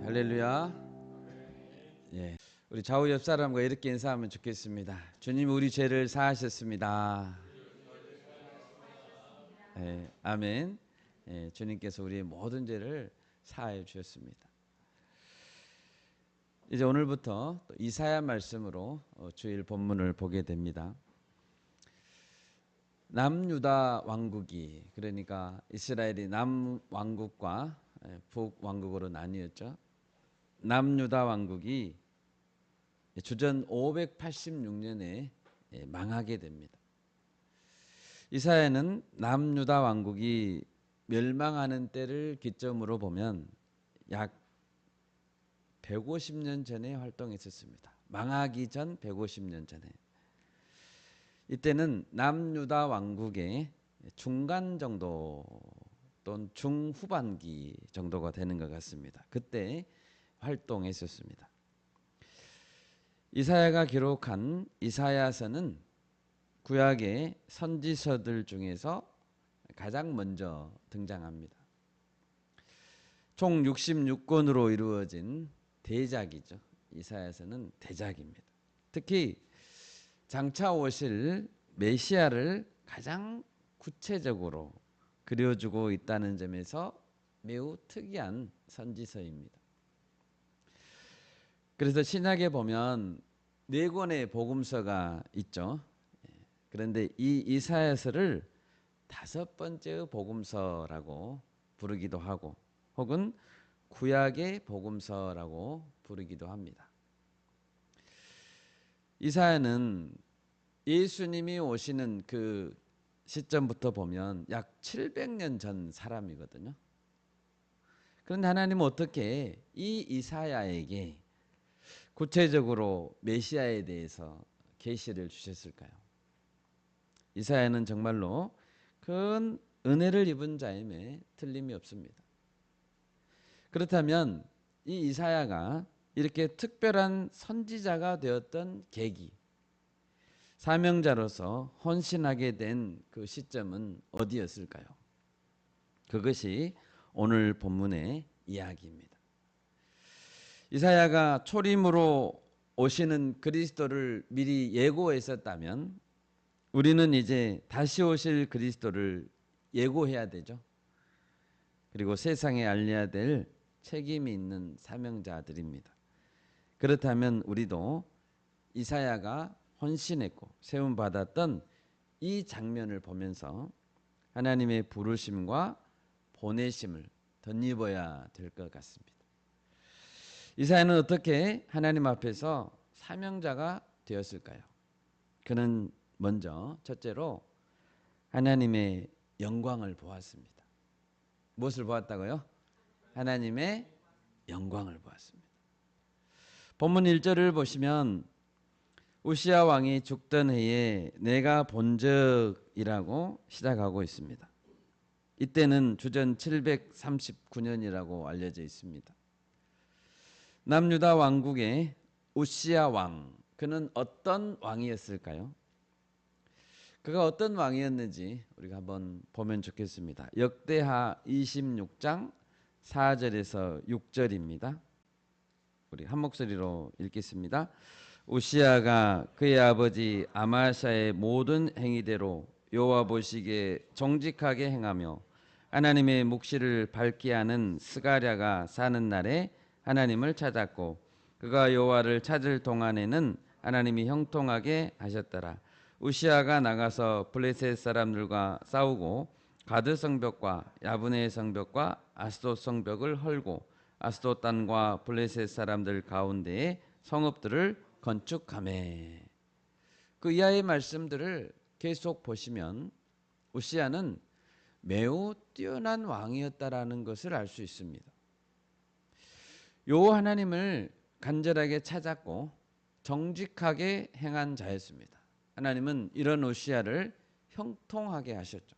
할렐루야. 예, 우리 좌우 옆 사람과 이렇게 인사하면 좋겠습니다. 주님 우리 죄를 사하셨습니다. 예, 아멘. 예, 주님께서 우리의 모든 죄를 사하여 주셨습니다. 이제 오늘부터 또 이사야 말씀으로 주일 본문을 보게 됩니다. 남유다 왕국이, 그러니까 이스라엘이 남왕국과 북왕국으로 나뉘었죠. 남유다 왕국이 주전 586년에 망하게 됩니다. 이사야는 남유다 왕국이 멸망하는 때를 기점으로 보면 약 150년 전에 활동했었습니다. 망하기 전 150년 전에. 이때는 남유다 왕국의 중간 정도 또는 중후반기 정도가 되는 것 같습니다. 그때 활동했었습니다. 이사야가 기록한 이사야서는 구약의 선지서들 중에서 가장 먼저 등장합니다. 총 66권으로 이루어진 대작이죠. 이사야서는 대작입니다. 특히 장차 오실 메시아를 가장 구체적으로 그려주고 있다는 점에서 매우 특이한 선지서입니다. 그래서 신약에 보면 4권의 복음서가 있죠. 그런데 이 이사야서를 5번째 복음서라고 부르기도 하고 혹은 구약의 복음서라고 부르기도 합니다. 이사야는 예수님이 오시는 그 시점부터 보면 약 700년 전 사람이거든요. 그런데 하나님은 어떻게 이 이사야에게 구체적으로 메시아에 대해서 계시를 주셨을까요? 이사야는 정말로 큰 은혜를 입은 자임에 틀림이 없습니다. 그렇다면 이 이사야가 이렇게 특별한 선지자가 되었던 계기, 사명자로서 헌신하게 된 그 시점은 어디였을까요? 그것이 오늘 본문의 이야기입니다. 이사야가 초림으로 오시는 그리스도를 미리 예고했었다면 우리는 이제 다시 오실 그리스도를 예고해야 되죠. 그리고 세상에 알려야 될 책임이 있는 사명자들입니다. 그렇다면 우리도 이사야가 헌신했고 세움받았던 이 장면을 보면서 하나님의 부르심과 보내심을 덧입어야 될 것 같습니다. 이사야는 어떻게 하나님 앞에서 사명자가 되었을까요? 그는 먼저 첫째로 하나님의 영광을 보았습니다. 무엇을 보았다고요? 하나님의 영광을 보았습니다. 본문 1절을 보시면 우시야 왕이 죽던 해에 내가 본 적이라고 시작하고 있습니다. 이때는 주전 739년이라고 알려져 있습니다. 남유다 왕국의 우시야 왕, 그는 어떤 왕이었을까요? 그가 어떤 왕이었는지 우리가 한번 보면 좋겠습니다. 역대하 26장 4절에서 6절입니다. 우리 한 목소리로 읽겠습니다. 우시야가 그의 아버지 아마샤의 모든 행위대로 여호와 보시기에 정직하게 행하며 하나님의 묵시를 밝게 하는 스가랴가 사는 날에 하나님을 찾았고 그가 여호와를 찾을 동안에는 하나님이 형통하게 하셨더라. 우시야가 나가서 블레셋 사람들과 싸우고 가드 성벽과 야브네 성벽과 아스돗 성벽을 헐고 아스돗 땅과 블레셋 사람들 가운데에 성읍들을 건축하매. 그 이하의 말씀들을 계속 보시면 우시야는 매우 뛰어난 왕이었다라는 것을 알 수 있습니다. 여호와 하나님을 간절하게 찾았고 정직하게 행한 자였습니다. 하나님은 이런 우시야를 형통하게 하셨죠.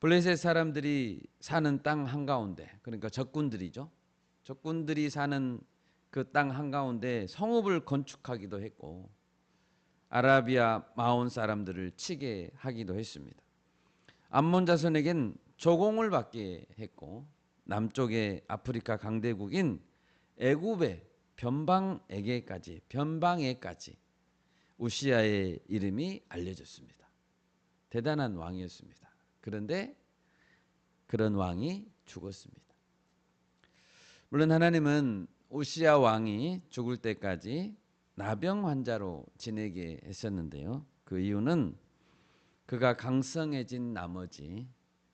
블레셋 사람들이 사는 땅 한가운데, 그러니까 적군들이죠. 적군들이 사는 그 땅 한가운데 성읍을 건축하기도 했고 아라비아 마온 사람들을 치게 하기도 했습니다. 암몬 자손에겐 조공을 받게 했고 남쪽의 아프리카 강대국인 애굽의 변방에게까지 우시아의 이름이 알려졌습니다. 대단한 왕이었습니다. 그런데 그런 왕이 죽었습니다. 물론 하나님은 우시아 왕이 죽을 때까지 나병 환자로 지내게 했었는데요. 그 이유는 그가 강성해진 나머지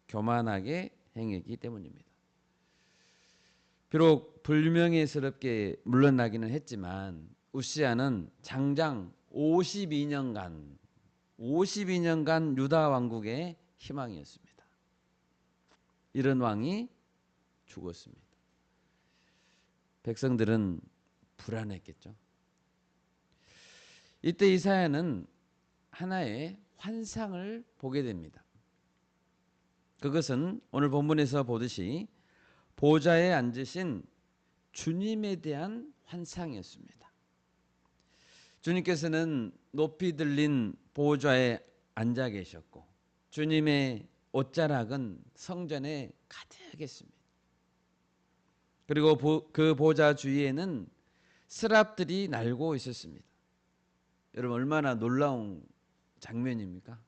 교만하게 행했기 때문입니다. 비록 불명예스럽게 물러나기는 했지만 우시아는 장장 52년간 유다 왕국의 희망이었습니다. 이런 왕이 죽었습니다. 백성들은 불안했겠죠. 이때 이사야는 하나의 환상을 보게 됩니다. 그것은 오늘 본문에서 보듯이 보좌에 앉으신 주님에 대한 환상이었습니다. 주님께서는 높이 들린 보좌에 앉아 계셨고 주님의 옷자락은 성전에 가득했습니다. 그리고 그 보좌 주위에는 스랍들이 날고 있었습니다. 여러분 얼마나 놀라운 장면입니까?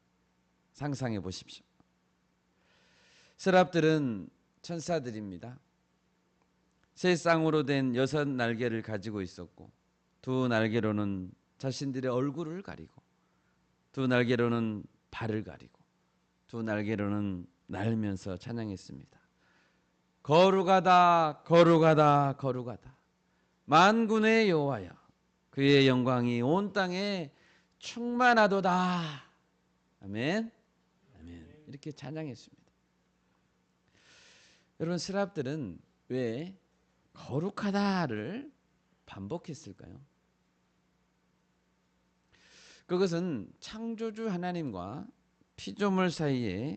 상상해 보십시오. 스랍들은 천사들입니다. 새 쌍으로 된 6날개를 가지고 있었고 2날개로는 자신들의 얼굴을 가리고 2날개로는 발을 가리고 2날개로는 날면서 찬양했습니다. 거룩하다 거룩하다 거룩하다 만군의 여호와여 그의 영광이 온 땅에 충만하도다. 아멘. 아멘. 이렇게 찬양했습니다. 여러분 스랍들은 왜 거룩하다를 반복했을까요? 그것은 창조주 하나님과 피조물 사이에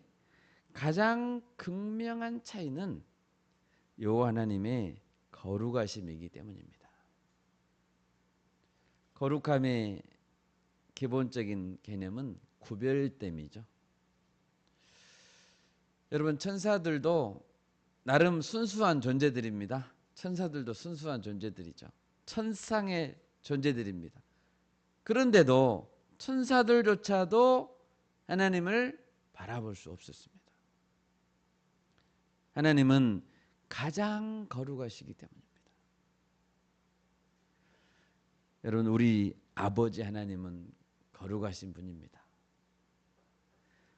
가장 극명한 차이는 여호와 하나님의 거룩하심이기 때문입니다. 거룩함의 기본적인 개념은 구별됨이죠. 여러분 천사들도 나름 순수한 존재들입니다. 천사들도 순수한 존재들이죠. 천상의 존재들입니다. 그런데도 천사들조차도 하나님을 바라볼 수 없었습니다. 하나님은 가장 거룩하시기 때문입니다. 여러분 우리 아버지 하나님은 거룩하신 분입니다.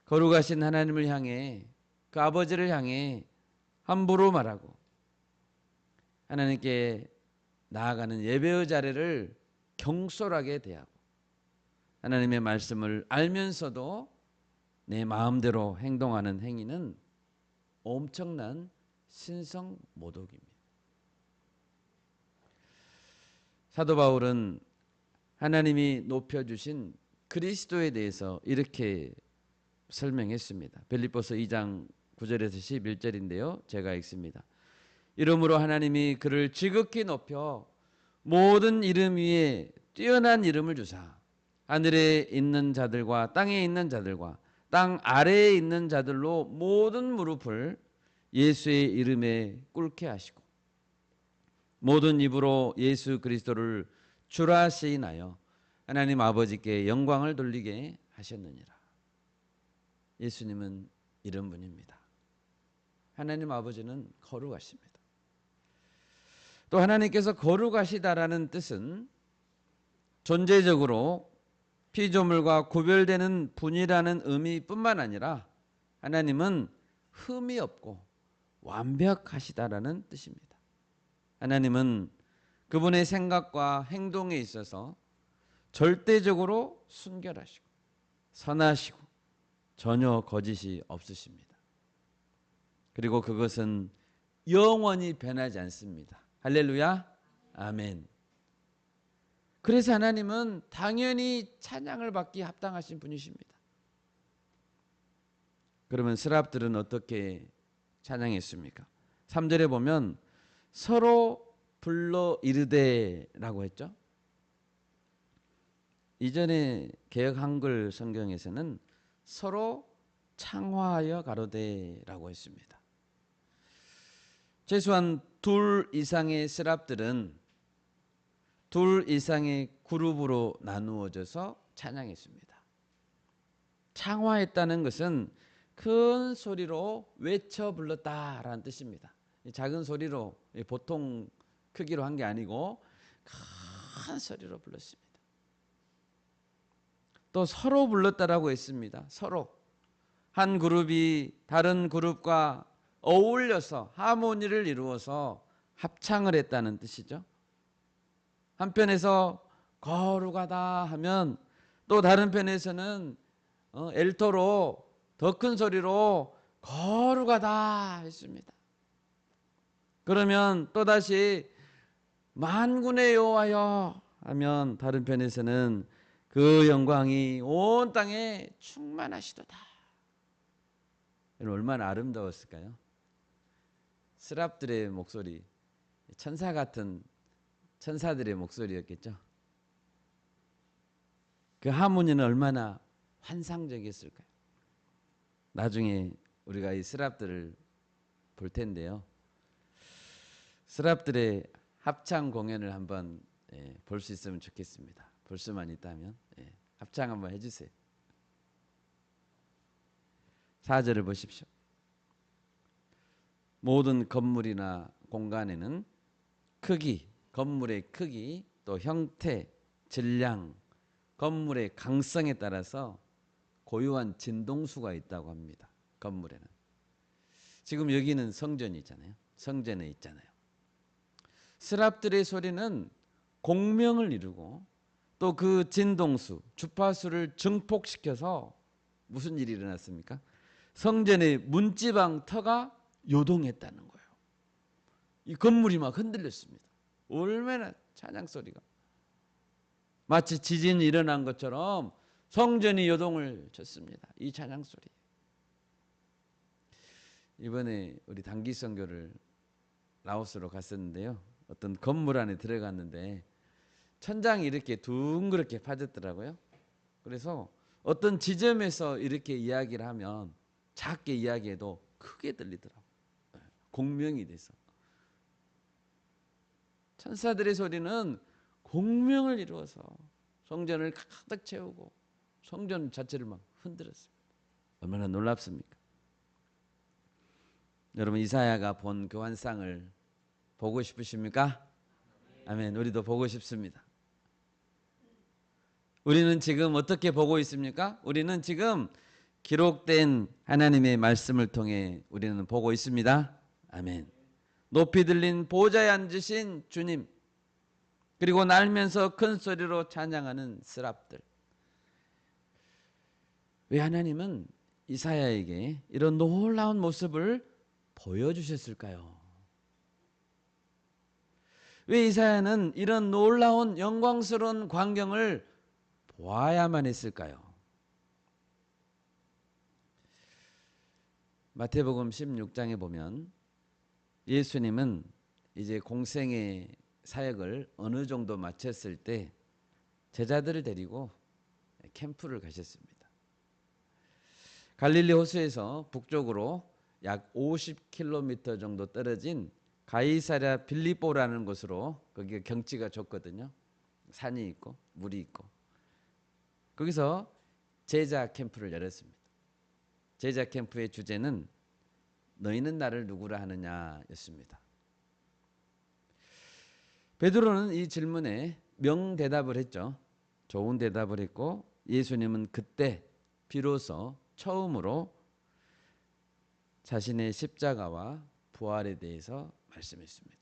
거룩하신 하나님을 향해 그 아버지를 향해 함부로 말하고 하나님께 나아가는 예배의 자리를 경솔하게 대하고 하나님의 말씀을 알면서도 내 마음대로 행동하는 행위는 엄청난 신성모독입니다. 사도 바울은 하나님이 높여주신 그리스도에 대해서 이렇게 설명했습니다. 빌립보서 2장 9절에서 11절인데요. 제가 읽습니다. 이러므로 하나님이 그를 지극히 높여 모든 이름 위에 뛰어난 이름을 주사 하늘에 있는 자들과 땅에 있는 자들과 땅 아래에 있는 자들로 모든 무릎을 예수의 이름에 꿇게 하시고 모든 입으로 예수 그리스도를 주라 시인하여 하나님 아버지께 영광을 돌리게 하셨느니라. 예수님은 이런 분입니다. 하나님 아버지는 거룩하십니다. 또 하나님께서 거룩하시다라는 뜻은 존재적으로 피조물과 구별되는 분이라는 의미뿐만 아니라 하나님은 흠이 없고 완벽하시다라는 뜻입니다. 하나님은 그분의 생각과 행동에 있어서 절대적으로 순결하시고 선하시고 전혀 거짓이 없으십니다. 그리고 그것은 영원히 변하지 않습니다. 할렐루야. 아멘. 그래서 하나님은 당연히 찬양을 받기 합당하신 분이십니다. 그러면 스랍들은 어떻게 찬양했습니까? 3절에 보면 서로 불러 이르되라고 했죠. 이전에 개역 한글 성경에서는 서로 창화하여 가로되라고 했습니다. 최소한 둘 이상의 스랍들은 둘 이상의 그룹으로 나누어져서 찬양했습니다. 창화했다는 것은 큰 소리로 외쳐 불렀다라는 뜻입니다. 작은 소리로 보통 크기로 한 게 아니고 큰 소리로 불렀습니다. 또 서로 불렀다라고 했습니다. 서로 한 그룹이 다른 그룹과 어울려서 하모니를 이루어서 합창을 했다는 뜻이죠. 한편에서 거룩하다 하면 또 다른 편에서는 엘토로 더 큰 소리로 거룩하다 했습니다. 그러면 또다시 만군의 여호와여 하면 다른 편에서는 그 영광이 온 땅에 충만하시도다. 얼마나 아름다웠을까요? 스랍들의 목소리, 천사 같은 천사들의 목소리였겠죠. 그 하모니는 얼마나 환상적이었을까요? 나중에 우리가 이 스랍들을 볼 텐데요. 스랍들의 합창 공연을 한번 볼 수 있으면 좋겠습니다. 볼 수만 있다면 합창 한번 해주세요. 4절을 보십시오. 모든 건물이나 공간에는 크기, 건물의 크기, 또 형태, 질량, 건물의 강성에 따라서 고유한 진동수가 있다고 합니다. 건물에는. 지금 여기는 성전이 있잖아요. 성전에 있잖아요. 스랍들의 소리는 공명을 이루고 또 그 진동수, 주파수를 증폭시켜서 무슨 일이 일어났습니까? 성전의 문지방 터가 요동했다는 거예요. 이 건물이 막 흔들렸습니다. 얼마나 찬양 소리가. 마치 지진이 일어난 것처럼 성전이 요동을 쳤습니다. 이 찬양 소리. 이번에 우리 단기 선교를 라오스로 갔었는데요. 어떤 건물 안에 들어갔는데 천장이 이렇게 둥그렇게 파졌더라고요. 그래서 어떤 지점에서 이렇게 이야기를 하면 작게 이야기해도 크게 들리더라고요. 공명이 돼서. 천사들의 소리는 공명을 이루어서 성전을 가득 채우고 성전 자체를 막 흔들었습니다. 얼마나 놀랍습니까? 여러분 이사야가 본 그 환상을 보고 싶으십니까? 아멘. 우리도 보고 싶습니다. 우리는 지금 어떻게 보고 있습니까? 우리는 지금 기록된 하나님의 말씀을 통해 우리는 보고 있습니다. 아멘. 높이 들린 보좌에 앉으신 주님, 그리고 날면서 큰 소리로 찬양하는 스랍들. 왜 하나님은 이사야에게 이런 놀라운 모습을 보여주셨을까요? 왜 이사야는 이런 놀라운 영광스러운 광경을 보아야만 했을까요? 마태복음 16장에 보면 예수님은 이제 공생의 사역을 어느 정도 마쳤을 때 제자들을 데리고 캠프를 가셨습니다. 갈릴리 호수에서 북쪽으로 약 50km 정도 떨어진 가이사랴 빌립보라는 곳으로, 거기가 경치가 좋거든요. 산이 있고 물이 있고. 거기서 제자 캠프를 열었습니다. 제자 캠프의 주제는 너희는 나를 누구라 하느냐였습니다. 베드로는 이 질문에 명대답을 했죠. 좋은 대답을 했고 예수님은 그때 비로소 처음으로 자신의 십자가와 부활에 대해서 말씀했습니다.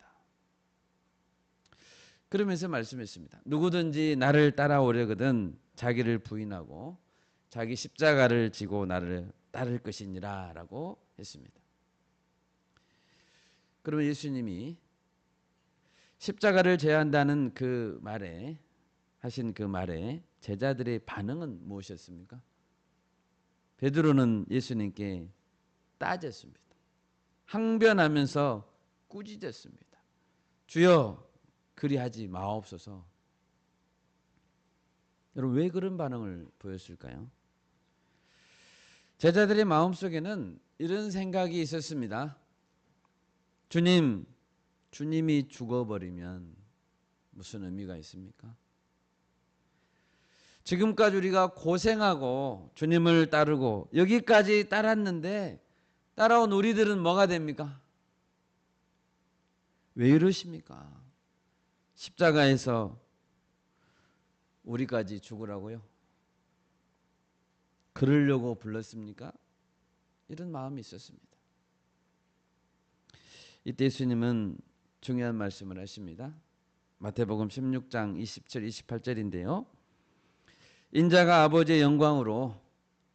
그러면서 말씀했습니다. 누구든지 나를 따라오려거든 자기를 부인하고 자기 십자가를 지고 나를 따를 것이니라 라고 했습니다. 그러면 예수님이 십자가를 제한다는 그 말에 하신 그 말에 제자들의 반응은 무엇이었습니까? 베드로는 예수님께 따졌습니다. 항변하면서 꾸짖었습니다. 주여 그리하지 마옵소서. 여러분 왜 그런 반응을 보였을까요? 제자들의 마음속에는 이런 생각이 있었습니다. 주님이 죽어버리면 무슨 의미가 있습니까? 지금까지 우리가 고생하고 주님을 따르고 여기까지 따랐는데 따라온 우리들은 뭐가 됩니까? 왜 이러십니까? 십자가에서 우리까지 죽으라고요? 그러려고 불렀습니까? 이런 마음이 있었습니다. 이때 예수님은 중요한 말씀을 하십니다. 마태복음 16장 27, 28절인데요. 인자가 아버지의 영광으로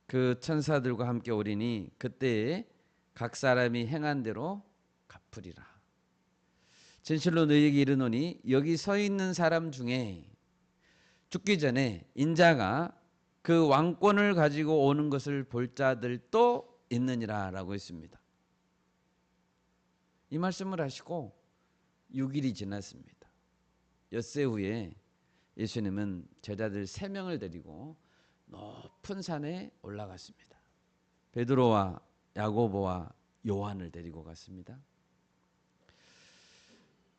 그 천사들과 함께 오리니 그때에 각 사람이 행한 대로 갚으리라. 진실로 너희에게 이르노니 여기 서 있는 사람 중에 죽기 전에 인자가 그 왕권을 가지고 오는 것을 볼 자들도 있느니라 라고 했습니다. 이 말씀을 하시고 6일이 지났습니다. 엿새 후에 예수님은 제자들 3명을 데리고 높은 산에 올라갔습니다. 베드로와 야고보와 요한을 데리고 갔습니다.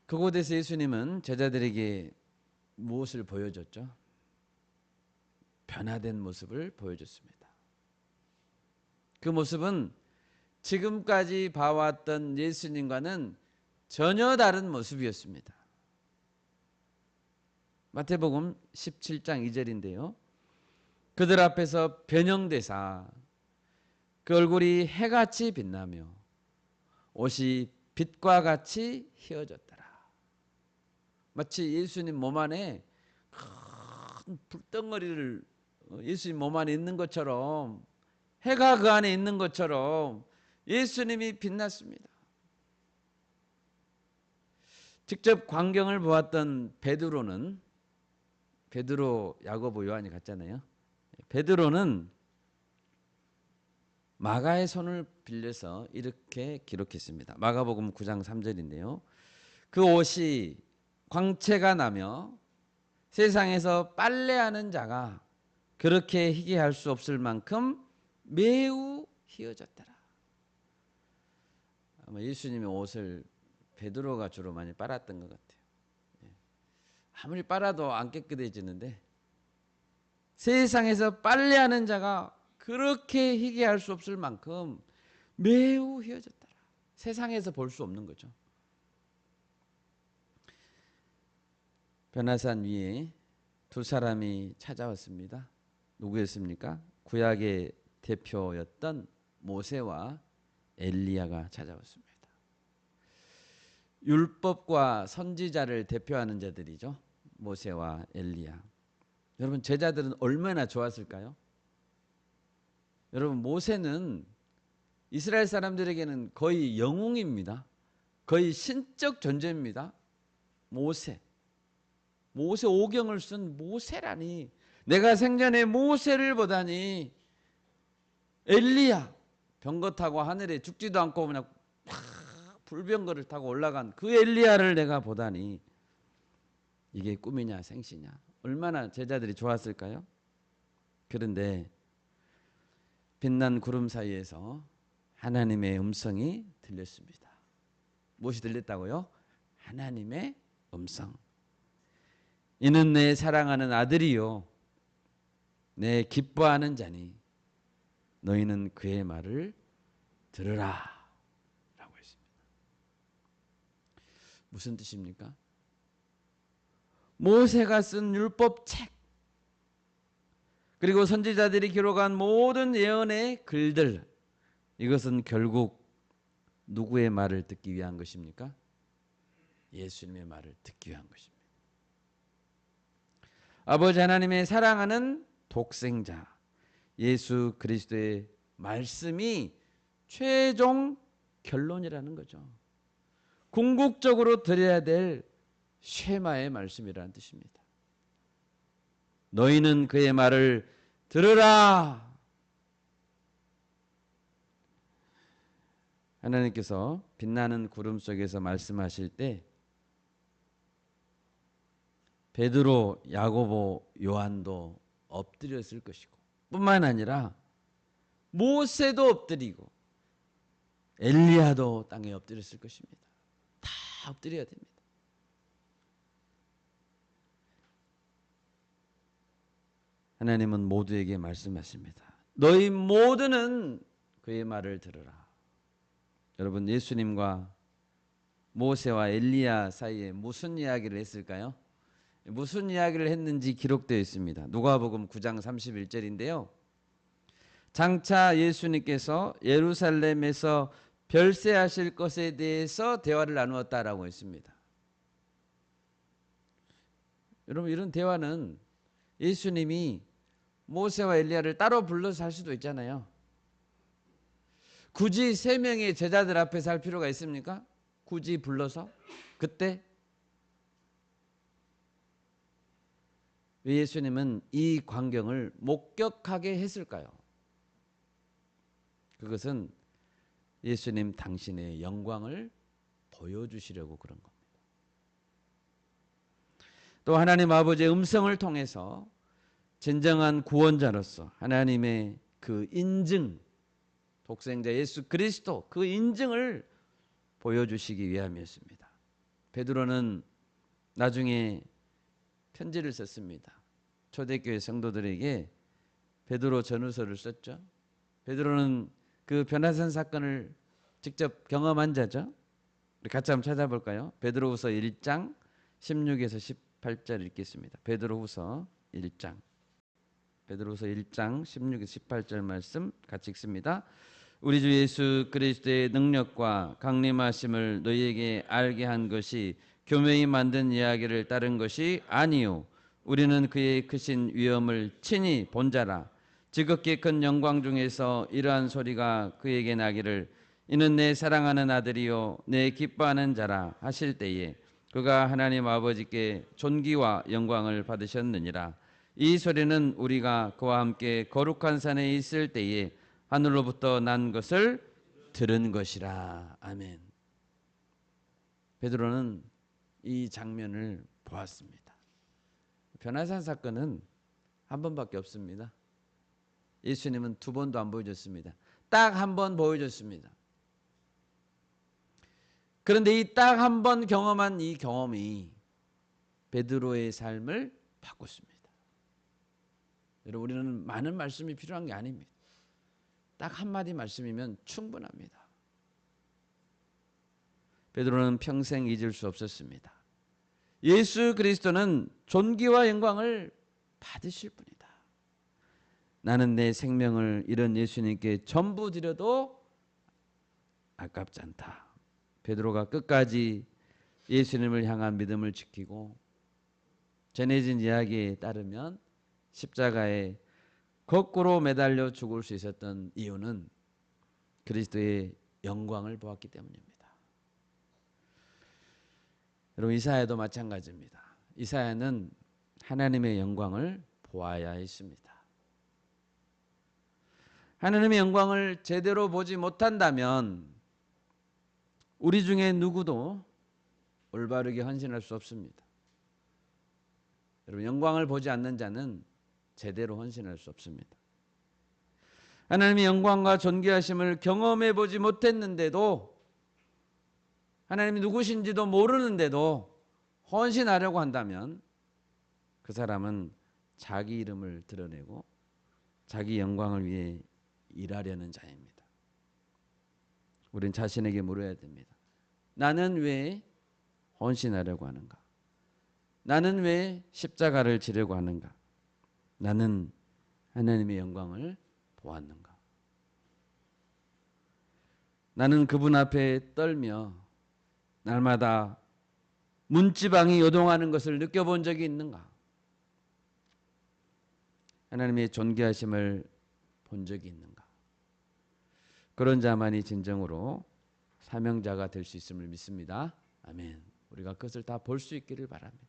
그곳에서 예수님은 제자들에게 무엇을 보여줬죠? 변화된 모습을 보여줬습니다. 그 모습은 지금까지 봐왔던 예수님과는 전혀 다른 모습이었습니다. 마태복음 17장 2절인데요. 그들 앞에서 변형되사 그 얼굴이 해같이 빛나며 옷이 빛과 같이 휘어졌더라. 마치 예수님 몸 안에 큰 불덩어리를 예수님 몸 안에 있는 것처럼, 해가 그 안에 있는 것처럼 예수님이 빛났습니다. 직접 광경을 보았던 베드로, 야고보, 요한이 갔잖아요. 베드로는 마가의 손을 빌려서 이렇게 기록했습니다. 마가복음 9장 3절인데요. 그 옷이 광채가 나며 세상에서 빨래하는 자가 그렇게 희게 할 수 없을 만큼 매우 희어졌더라. 아마 예수님의 옷을 베드로가 주로 많이 빨았던 것 같아요. 아무리 빨아도 안 깨끗해지는데 세상에서 빨래하는 자가 그렇게 희게 할 수 없을 만큼 매우 휘어졌더라. 세상에서 볼 수 없는 거죠. 변화산 위에 2사람이 찾아왔습니다. 누구였습니까? 구약의 대표였던 모세와 엘리야가 찾아왔습니다. 율법과 선지자를 대표하는 자들이죠. 모세와 엘리야. 여러분, 제자들은 얼마나 좋았을까요? 여러분, 모세는 이스라엘 사람들에게는 거의 영웅입니다. 거의 신적 존재입니다. 모세 5경을 쓴 모세라니, 내가 생전에 모세를 보다니, 엘리야 병거 타고 하늘에 죽지도 않고 그냥 불병거를 타고 올라간 그 엘리야를 내가 보다니, 이게 꿈이냐 생시냐, 얼마나 제자들이 좋았을까요? 그런데 빛난 구름 사이에서 하나님의 음성이 들렸습니다. 무엇이 들렸다고요? 하나님의 음성. 이는 내 사랑하는 아들이요 내 기뻐하는 자니 너희는 그의 말을 들으라 라고 했습니다. 무슨 뜻입니까? 모세가 쓴 율법책, 그리고 선지자들이 기록한 모든 예언의 글들, 이것은 결국 누구의 말을 듣기 위한 것입니까? 예수님의 말을 듣기 위한 것입니다. 아버지 하나님의 사랑하는 독생자 예수 그리스도의 말씀이 최종 결론이라는 거죠. 궁극적으로 드려야 될 쉐마의 말씀이라는 뜻입니다. 너희는 그의 말을 들으라. 하나님께서 빛나는 구름 속에서 말씀하실 때 베드로, 야고보, 요한도 엎드렸을 것이고, 뿐만 아니라 모세도 엎드리고 엘리야도 땅에 엎드렸을 것입니다. 다 엎드려야 됩니다. 하나님은 모두에게 말씀하십니다. 너희 모두는 그의 말을 들으라. 여러분, 예수님과 모세와 엘리야 사이에 무슨 이야기를 했을까요? 무슨 이야기를 했는지 기록되어 있습니다. 누가복음 9장 31절인데요. 장차 예수님께서 예루살렘에서 별세하실 것에 대해서 대화를 나누었다라고 했습니다. 여러분, 이런 대화는 예수님이 모세와 엘리야를 따로 불러서 할 수도 있잖아요. 굳이 세 명의 제자들 앞에서 할 필요가 있습니까? 굳이 불러서? 그때? 왜 예수님은 이 광경을 목격하게 했을까요? 그것은 예수님 당신의 영광을 보여주시려고 그런 겁니다. 또 하나님 아버지의 음성을 통해서 진정한 구원자로서 하나님의 그 인증, 독생자 예수 그리스도 그 인증을 보여주시기 위함이었습니다. 베드로는 나중에 편지를 썼습니다. 초대교회 성도들에게 베드로 전후서를 썼죠. 베드로는 그 변화산 사건을 직접 경험한 자죠. 우리 같이 한번 찾아볼까요? 베드로후서 1장 16에서 18절 읽겠습니다. 베드로후서 1장 16에서 18절 말씀 같이 읽습니다. 우리 주 예수 그리스도의 능력과 강림하심을 너희에게 알게 한 것이 교묘히 만든 이야기를 따른 것이 아니요 우리는 그의 크신 위엄을 친히 본 자라. 지극히 큰 영광 중에서 이러한 소리가 그에게 나기를 이는 내 사랑하는 아들이요 내 기뻐하는 자라 하실 때에 그가 하나님 아버지께 존귀와 영광을 받으셨느니라. 이 소리는 우리가 그와 함께 거룩한 산에 있을 때에 하늘로부터 난 것을 들은 것이라. 아멘. 베드로는 이 장면을 보았습니다. 변화산 사건은 한 번밖에 없습니다. 예수님은 두 번도 안 보여줬습니다. 딱 한 번 보여줬습니다. 그런데 이 딱 한 번 경험한 이 경험이 베드로의 삶을 바꿨습니다. 여러분, 우리는 많은 말씀이 필요한 게 아닙니다. 딱 한마디 말씀이면 충분합니다. 베드로는 평생 잊을 수 없었습니다. 예수 그리스도는 존귀와 영광을 받으실 분이다. 나는 내 생명을 이런 예수님께 전부 드려도 아깝지 않다. 베드로가 끝까지 예수님을 향한 믿음을 지키고 전해진 이야기에 따르면 십자가에 거꾸로 매달려 죽을 수 있었던 이유는 그리스도의 영광을 보았기 때문입니다. 여러분, 이사야도 마찬가지입니다. 이사야는 하나님의 영광을 보아야 했습니다. 하나님의 영광을 제대로 보지 못한다면 우리 중에 누구도 올바르게 헌신할 수 없습니다. 여러분, 영광을 보지 않는 자는 제대로 헌신할 수 없습니다. 하나님의 영광과 존귀하심을 경험해 보지 못했는데도 하나님이 누구신지도 모르는데도 헌신하려고 한다면 그 사람은 자기 이름을 드러내고 자기 영광을 위해 일하려는 자입니다. 우린 자신에게 물어야 됩니다. 나는 왜 헌신하려고 하는가? 나는 왜 십자가를 지려고 하는가? 나는 하나님의 영광을 보았는가? 나는 그분 앞에 떨며 날마다 문지방이 요동하는 것을 느껴본 적이 있는가? 하나님의 존귀하심을 본 적이 있는가? 그런 자만이 진정으로 사명자가 될 수 있음을 믿습니다. 아멘. 우리가 그것을 다 볼 수 있기를 바랍니다.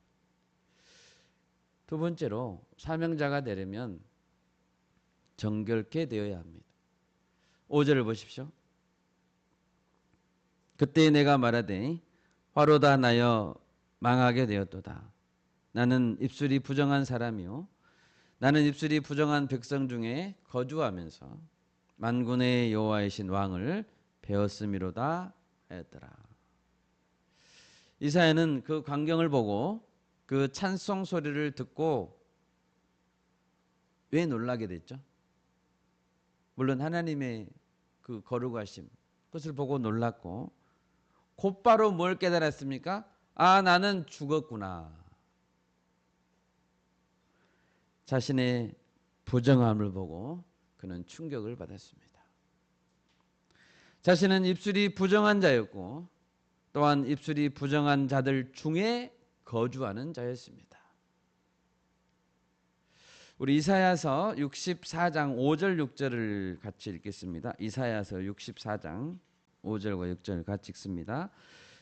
두 번째로 사명자가 되려면 정결케 되어야 합니다. 5절을 보십시오. 그때 내가 말하되 화로다 나여 망하게 되었도다. 나는 입술이 부정한 사람이요 나는 입술이 부정한 백성 중에 거주하면서 만군의 여호와이신 왕을 배웠음이로다 하였더라. 이사야는 그 광경을 보고 그 찬송 소리를 듣고 왜 놀라게 됐죠? 물론 하나님의 그 거룩하심 그것을 보고 놀랐고 곧바로 뭘 깨달았습니까? 아, 나는 죽었구나. 자신의 부정함을 보고 그는 충격을 받았습니다. 자신은 입술이 부정한 자였고 또한 입술이 부정한 자들 중에 거주하는 자였습니다. 우리 이사야서 64장 5절 6절을 같이 읽겠습니다. 이사야서 64장 5절과 6절 같이 읽습니다.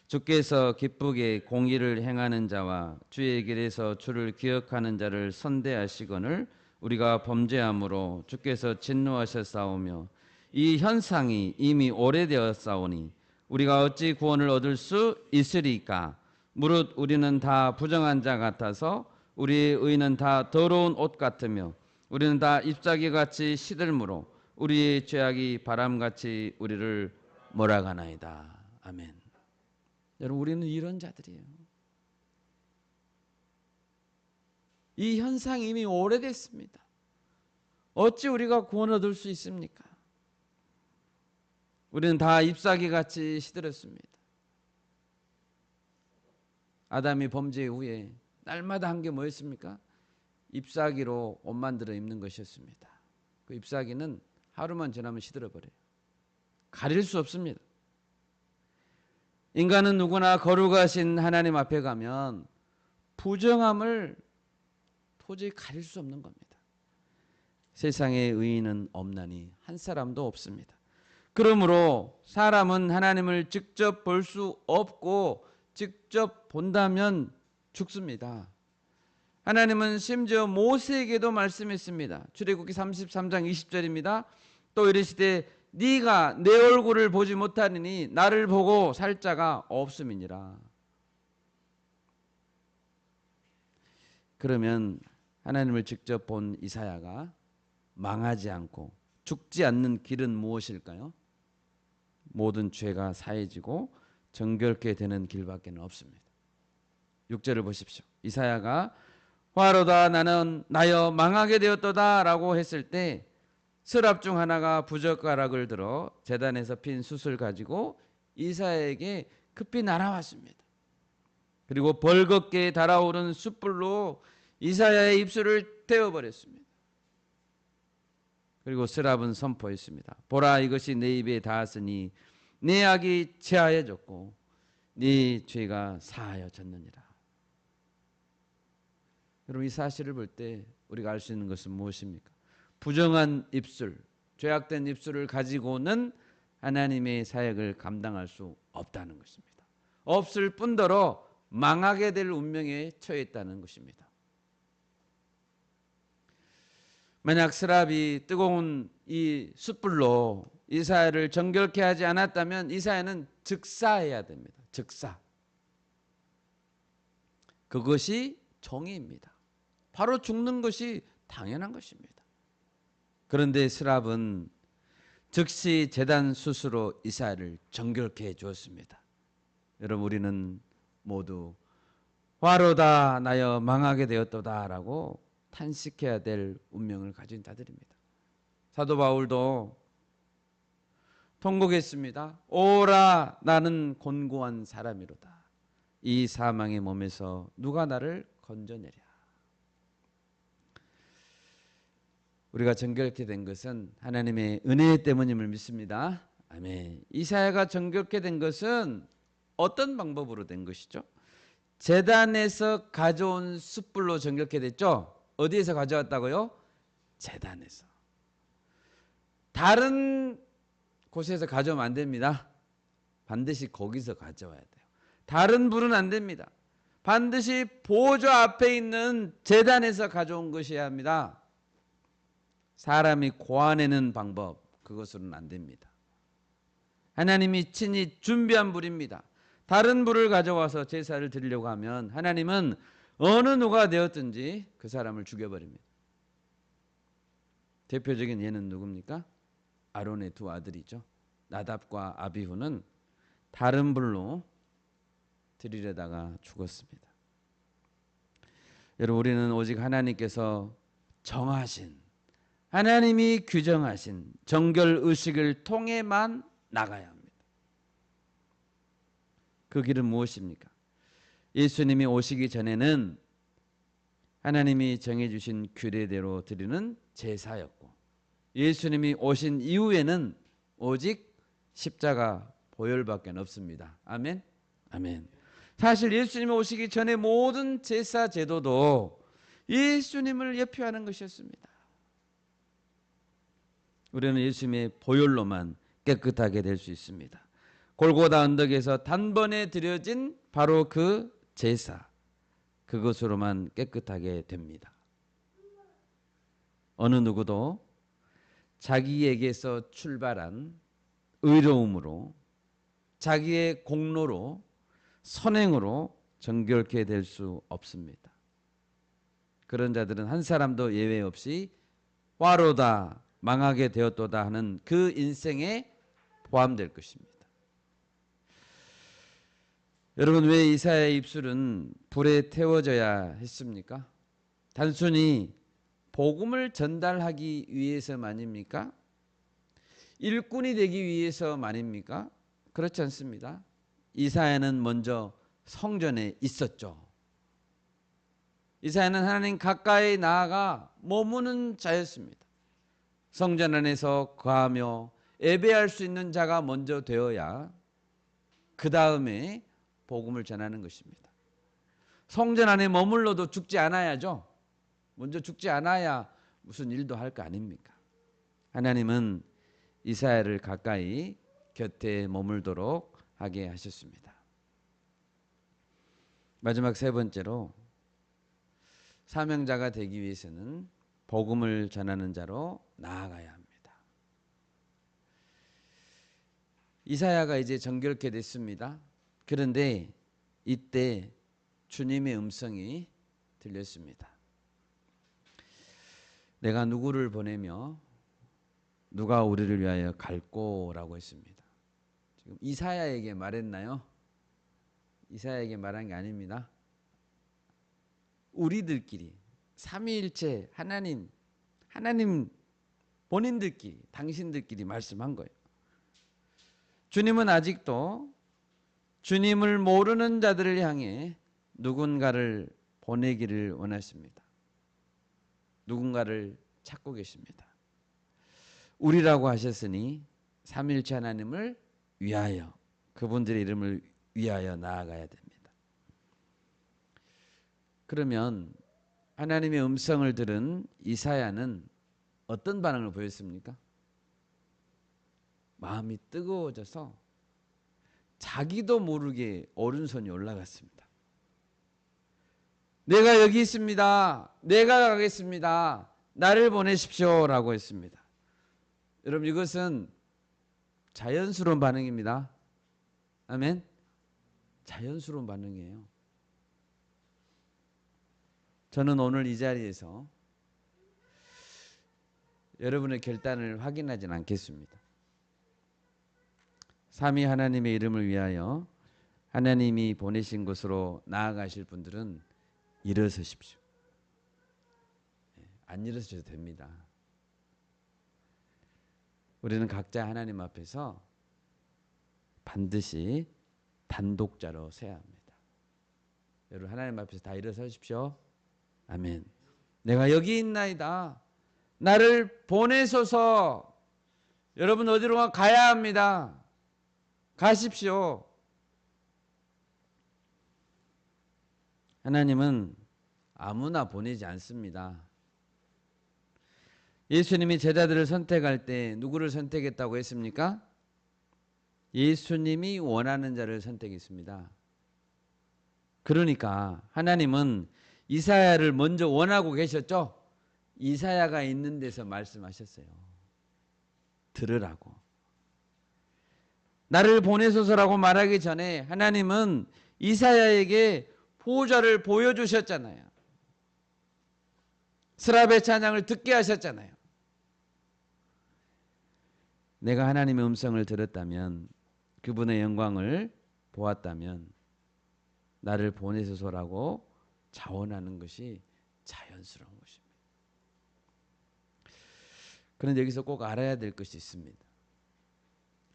주께서 기쁘게 공의를 행하는 자와 주의 길에서 주를 기억하는 자를 선대하시거늘 우리가 범죄함으로 주께서 진노하셨사오며 이 현상이 이미 오래되었사오니 우리가 어찌 구원을 얻을 수 있으리까? 무릇 우리는 다 부정한 자 같아서 우리의 의는 다 더러운 옷 같으며 우리는 다 잎사귀같이 시들므로 우리의 죄악이 바람같이 우리를 몰아가나이다. 아멘. 여러분, 우리는 이런 자들이에요. 이 현상이 이미 오래됐습니다. 어찌 우리가 구원을 얻을 수 있습니까? 우리는 다 잎사귀같이 시들었습니다. 아담이 범죄 후에 날마다 한 게 뭐였습니까? 잎사귀로 옷 만들어 입는 것이었습니다. 그 잎사귀는 하루만 지나면 시들어버려요. 가릴 수 없습니다. 인간은 누구나 거룩하신 하나님 앞에 가면 부정함을 도저히 가릴 수 없는 겁니다. 세상에 의인은 없나니 한 사람도 없습니다. 그러므로 사람은 하나님을 직접 볼 수 없고 직접 본다면 죽습니다. 하나님은 심지어 모세에게도 말씀했습니다. 출애굽기 33장 20절입니다. 또 이르시되 네가 내 얼굴을 보지 못하느니 나를 보고 살 자가 없음이니라. 그러면 하나님을 직접 본 이사야가 망하지 않고 죽지 않는 길은 무엇일까요? 모든 죄가 사해지고 정결케 되는 길밖에 없습니다. 6절을 보십시오. 이사야가 화로다 나는 나여 망하게 되었도다 라고 했을 때 서랍 중 하나가 부젓가락을 들어 제단에서 핀 숯을 가지고 이사야에게 급히 날아왔습니다. 그리고 벌겋게 달아오른 숯불로 이사야의 입술을 태워버렸습니다. 그리고 서랍은 선포했습니다. 보라, 이것이 내 입에 닿았으니 내 악이 제하여졌고 네 죄가 사하여졌느니라. 여러분, 이 사실을 볼 때 우리가 알 수 있는 것은 무엇입니까? 부정한 입술, 죄악된 입술을 가지고는 하나님의 사역을 감당할 수 없다는 것입니다. 없을 뿐더러 망하게 될 운명에 처했다는 것입니다. 만약 스랍이 뜨거운 이 숯불로 이사야를 정결케 하지 않았다면 이사야는 즉사해야 됩니다. 즉사. 그것이 정의입니다. 바로 죽는 것이 당연한 것입니다. 그런데 스랍은 즉시 제단 숯으로 이사야를 정결케 해 주었습니다. 여러분, 우리는 모두 화로다 나여 망하게 되었도다 라고 탄식해야 될 운명을 가진 자들입니다. 사도 바울도 통곡했습니다. 오라, 나는 곤고한 사람이로다. 이 사망의 몸에서 누가 나를 건져내랴. 우리가 정결케 된 것은 하나님의 은혜 때문임을 믿습니다. 아멘. 이사야가 정결케 된 것은 어떤 방법으로 된 것이죠? 제단에서 가져온 숯불로 정결케 됐죠? 어디에서 가져왔다고요? 제단에서. 다른 곳에서 가져오면 안 됩니다. 반드시 거기서 가져와야 돼요. 다른 불은 안 됩니다. 반드시 보좌 앞에 있는 제단에서 가져온 것이어야 합니다. 사람이 고아내는 방법, 그것으로는 안 됩니다. 하나님이 친히 준비한 불입니다. 다른 불을 가져와서 제사를 드리려고 하면 하나님은 어느 누가 되었든지 그 사람을 죽여버립니다. 대표적인 예는 누굽니까? 아론의 두 아들이죠. 나답과 아비후는 다른 불로 드리려다가 죽었습니다. 여러분, 우리는 오직 하나님께서 정하신, 하나님이 규정하신 정결 의식을 통해만 나가야 합니다. 그 길은 무엇입니까? 예수님이 오시기 전에는 하나님이 정해주신 규례대로 드리는 제사였고, 예수님이 오신 이후에는 오직 십자가 보혈밖에 없습니다. 아멘? 아멘. 사실 예수님이 오시기 전에 모든 제사 제도도 예수님을 예표하는 것이었습니다. 우리는 예수님의 보혈로만 깨끗하게 될 수 있습니다. 골고다 언덕에서 단번에 드려진 바로 그 제사, 그것으로만 깨끗하게 됩니다. 어느 누구도 자기에게서 출발한 의로움으로, 자기의 공로로, 선행으로 정결케 될 수 없습니다. 그런 자들은 한 사람도 예외 없이 화로다, 망하게 되었도다 하는 그 인생에 포함될 것입니다. 여러분, 왜 이사야의 입술은 불에 태워져야 했습니까? 단순히 복음을 전달하기 위해서만입니까? 일꾼이 되기 위해서만입니까? 그렇지 않습니다. 이사야는 먼저 성전에 있었죠. 이사야는 하나님 가까이 나아가 머무는 자였습니다. 성전 안에서 거하며 예배할 수 있는 자가 먼저 되어야 그 다음에 복음을 전하는 것입니다. 성전 안에 머물러도 죽지 않아야죠. 먼저 죽지 않아야 무슨 일도 할 거 아닙니까? 하나님은 이사야를 가까이 곁에 머물도록 하게 하셨습니다. 마지막 세 번째로, 사명자가 되기 위해서는 복음을 전하는 자로 나아가야 합니다. 이사야가 이제 정결케 됐습니다. 그런데 이때 주님의 음성이 들렸습니다. 내가 누구를 보내며 누가 우리를 위하여 갈꼬라고 했습니다. 지금 이사야에게 말했나요? 이사야에게 말한 게 아닙니다. 우리들끼리, 삼위일체 하나님 본인들끼리, 당신들끼리 말씀한 거예요. 주님은 아직도 주님을 모르는 자들을 향해 누군가를 보내기를 원하십니다. 누군가를 찾고 계십니다. 우리라고 하셨으니 삼위일체 하나님을 위하여, 그분들의 이름을 위하여 나아가야 됩니다. 그러면 하나님의 음성을 들은 이사야는 어떤 반응을 보였습니까? 마음이 뜨거워져서 자기도 모르게 오른손이 올라갔습니다. 내가 여기 있습니다. 내가 가겠습니다. 나를 보내십시오 라고 했습니다. 여러분, 이것은 자연스러운 반응입니다. 아멘? 자연스러운 반응이에요. 저는 오늘 이 자리에서 여러분의 결단을 확인하지는 않겠습니다. 삼위 하나님의 이름을 위하여 하나님이 보내신 곳으로 나아가실 분들은 일어서십시오. 안 일어서셔도 됩니다. 우리는 각자 하나님 앞에서 반드시 단독자로 서야 합니다. 여러분, 하나님 앞에서 다 일어서십시오. 아멘. 내가 여기 있나이다. 나를 보내소서. 여러분, 어디로 가야 합니다. 가십시오. 하나님은 아무나 보내지 않습니다. 예수님이 제자들을 선택할 때 누구를 선택했다고 했습니까? 예수님이 원하는 자를 선택했습니다. 그러니까 하나님은 이사야를 먼저 원하고 계셨죠? 이사야가 있는 데서 말씀하셨어요. 들으라고. 나를 보내소서라고 말하기 전에 하나님은 이사야에게 보호자를 보여주셨잖아요. 스라벨 찬양을 듣게 하셨잖아요. 내가 하나님의 음성을 들었다면, 그분의 영광을 보았다면 나를 보내소서라고 자원하는 것이 자연스러운 것입니다. 그런데 여기서 꼭 알아야 될 것이 있습니다.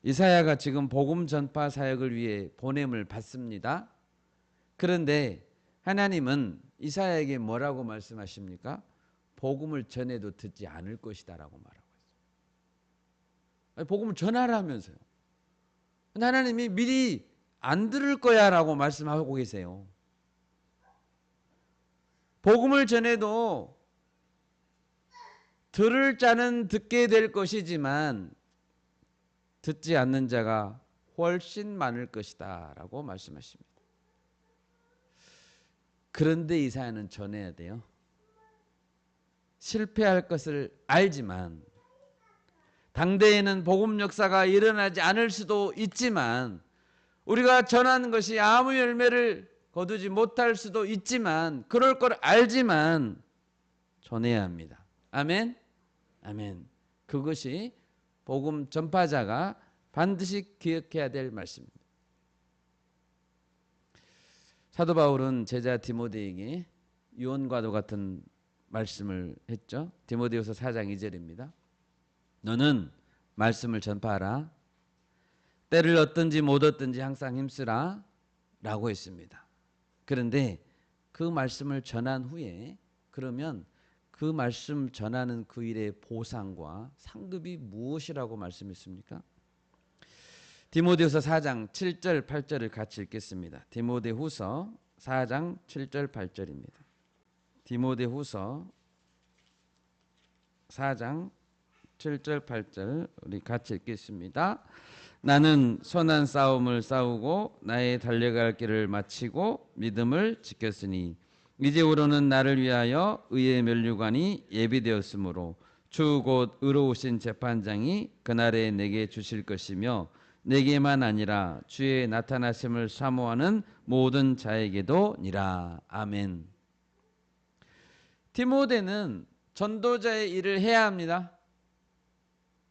이사야가 지금 복음 전파 사역을 위해 보냄을 받습니다. 그런데 하나님은 이사야에게 뭐라고 말씀하십니까? 복음을 전해도 듣지 않을 것이다라고 말하고 있어요. 복음을 전하라면서요. 하나님이 미리 안 들을 거야라고 말씀하고 계세요. 복음을 전해도 들을 자는 듣게 될 것이지만 듣지 않는 자가 훨씬 많을 것이다 라고 말씀하십니다. 그런데 이사야는 전해야 돼요. 실패할 것을 알지만, 당대에는 복음 역사가 일어나지 않을 수도 있지만, 우리가 전하는 것이 아무 열매를 거두지 못할 수도 있지만, 그럴 걸 알지만 전해야 합니다. 아멘? 아멘. 그것이 복음 전파자가 반드시 기억해야 될 말씀입니다. 사도 바울은 제자 디모데에게 유언과도 같은 말씀을 했죠. 디모데후서 4장 2절입니다. 너는 말씀을 전파하라. 때를 얻든지 못 얻든지 항상 힘쓰라 라고 했습니다. 그런데 그 말씀을 전한 후에 그러면 그 말씀 전하는 그 일의 보상과 상급이 무엇이라고 말씀했습니까? 디모데후서 4장 7절 8절을 같이 읽겠습니다. 디모데후서 4장 7절 8절입니다. 디모데후서 4장 7절 8절 우리 같이 읽겠습니다. 나는 선한 싸움을 싸우고 나의 달려갈 길을 마치고 믿음을 지켰으니 이제후로는 나를 위하여 의의 면류관이 예비되었으므로 주 곧 의로우신 재판장이 그날에 내게 주실 것이며 내게만 아니라 주의 나타나심을 사모하는 모든 자에게도 니라. 아멘. 디모데는 전도자의 일을 해야 합니다.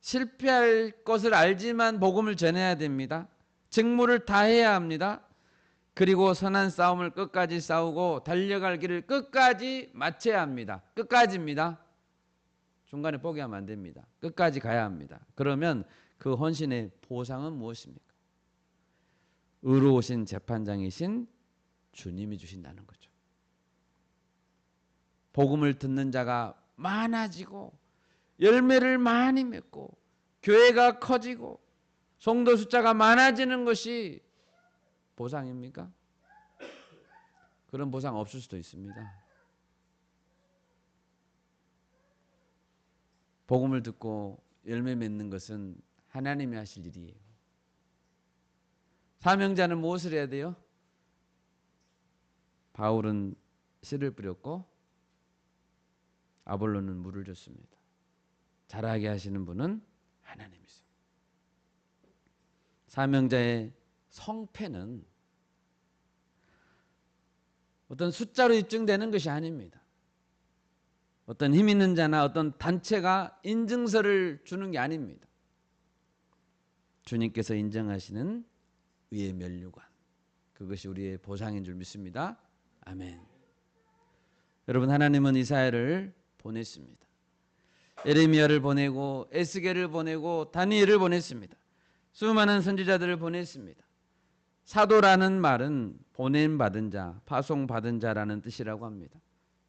실패할 것을 알지만 복음을 전해야 됩니다. 직무를 다해야 합니다. 그리고 선한 싸움을 끝까지 싸우고 달려갈 길을 끝까지 마쳐야 합니다. 끝까지입니다. 중간에 포기하면 안 됩니다. 끝까지 가야 합니다. 그러면 그 헌신의 보상은 무엇입니까? 의로우신 재판장이신 주님이 주신다는 거죠. 복음을 듣는 자가 많아지고 열매를 많이 맺고 교회가 커지고 성도 숫자가 많아지는 것이 보상입니까? 그런 보상 없을 수도 있습니다. 복음을 듣고 열매 맺는 것은 하나님이 하실 일이에요. 사명자는 무엇을 해야 돼요? 바울은 씨를 뿌렸고 아볼로는 물을 줬습니다. 자라게 하시는 분은 하나님이세요. 사명자의 성패는 어떤 숫자로 입증되는 것이 아닙니다. 어떤 힘 있는 자나 어떤 단체가 인증서를 주는 게 아닙니다. 주님께서 인정하시는 의의 면류관, 그것이 우리의 보상인 줄 믿습니다. 아멘. 여러분, 하나님은 이사야를 보냈습니다. 예레미야를 보내고 에스겔을 보내고 다니엘을 보냈습니다. 수많은 선지자들을 보냈습니다. 사도라는 말은 보냄받은 자, 파송받은 자라는 뜻이라고 합니다.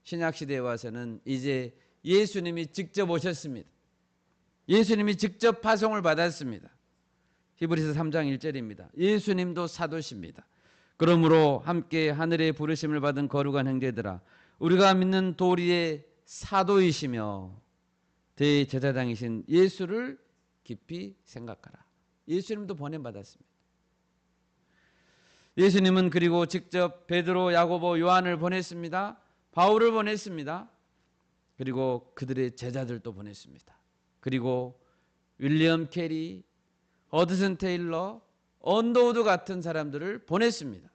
신약시대에 와서는 이제 예수님이 직접 오셨습니다. 예수님이 직접 파송을 받았습니다. 히브리서 3장 1절입니다. 예수님도 사도십니다. 그러므로 함께 하늘의 부르심을 받은 거룩한 형제들아, 우리가 믿는 도리의 사도이시며 대제사장이신 예수를 깊이 생각하라. 예수님도 보냄받았습니다. 예수님은 그리고 직접 베드로, 야고보, 요한을 보냈습니다. 바울을 보냈습니다. 그리고 그들의 제자들도 보냈습니다. 그리고 윌리엄 캐리, 허드슨 테일러, 언더우드 같은 사람들을 보냈습니다.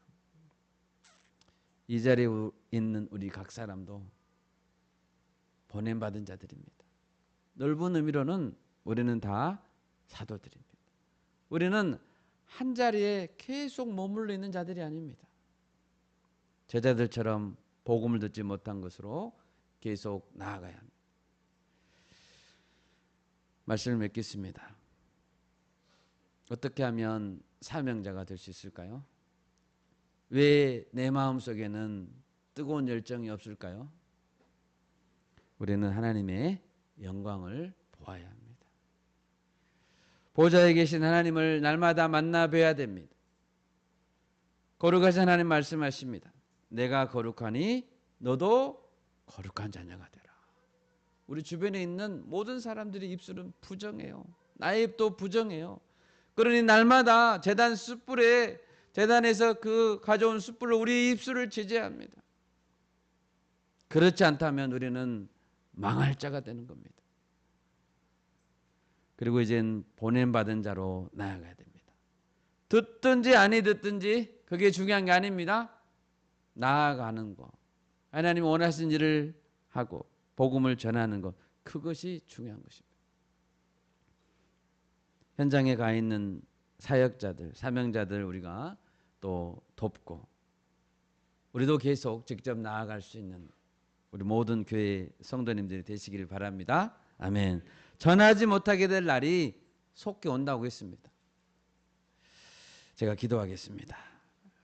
이 자리에 있는 우리 각 사람도 보냄받은 자들입니다. 넓은 의미로는 우리는 다 사도들입니다. 우리는 한 자리에 계속 머물러 있는 자들이 아닙니다. 제자들처럼 복음을 듣지 못한 것으로 계속 나아가야 합니다. 말씀을 맺겠습니다. 어떻게 하면 사명자가 될 수 있을까요? 왜 내 마음속에는 뜨거운 열정이 없을까요? 우리는 하나님의 영광을 보아야 합니다. 보좌에 계신 하나님을 날마다 만나 뵈야 됩니다. 거룩하신 하나님 말씀하십니다. 내가 거룩하니 너도 거룩한 자녀가 되라. 우리 주변에 있는 모든 사람들의 입술은 부정해요. 나의 입도 부정해요. 그러니 날마다 제단 숯불에 제단에서 그 가져온 숯불로 우리 입술을 제재합니다. 그렇지 않다면 우리는 망할 자가 되는 겁니다. 그리고 이젠 보냄받은 자로 나아가야 됩니다. 듣든지 아니 듣든지 그게 중요한 게 아닙니다. 나아가는 거, 하나님 원하신 일을 하고 복음을 전하는 것, 그것이 중요한 것입니다. 현장에 가 있는 사역자들, 사명자들 우리가 또 돕고 우리도 계속 직접 나아갈 수 있는 우리 모든 교회 성도님들이 되시기를 바랍니다. 아멘. 전하지 못하게 될 날이 속히 온다고 했습니다. 제가 기도하겠습니다.